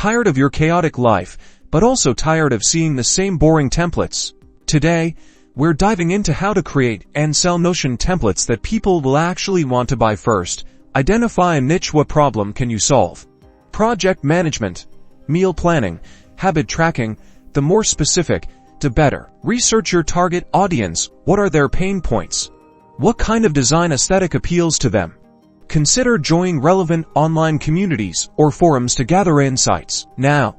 tired of your chaotic life, but also tired of seeing the same boring templates. Today, we're diving into how to create and sell Notion templates that people will actually want to buy first. Identify a niche. What problem can you solve? Project management, meal planning, habit tracking. The more specific, the better. Research your target audience. What are their pain points? What kind of design aesthetic appeals to them? Consider joining relevant online communities or forums to gather insights. Now,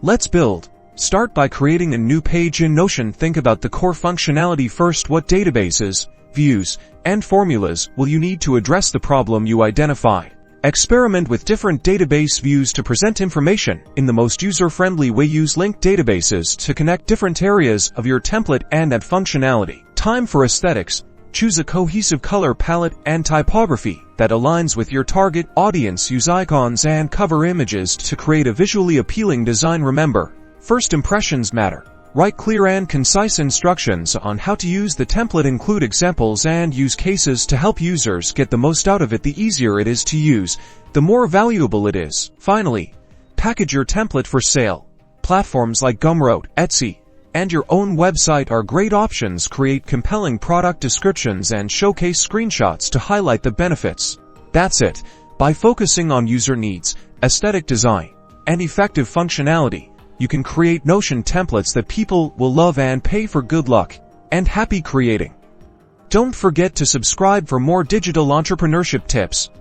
let's build. Start by creating a new page in Notion. Think about the core functionality first. What databases, views, and formulas will you need to address the problem you identified? Experiment with different database views to present information in the most user-friendly way. Use linked databases to connect different areas of your template and add functionality. Time for aesthetics. Choose a cohesive color palette and typography that aligns with your target audience. Use icons and cover images to create a visually appealing design. Remember, first impressions matter. Write clear and concise instructions on how to use the template. Include examples and use cases to help users get the most out of it. The easier it is to use, the more valuable it is. Finally, package your template for sale. Platforms like Gumroad, Etsy, and your own website are great options. Create compelling product descriptions and showcase screenshots to highlight the benefits. That's it. By focusing on user needs, aesthetic design, and effective functionality, you can create Notion templates that people will love and pay for. Good luck and happy creating. Don't forget to subscribe for more digital entrepreneurship tips.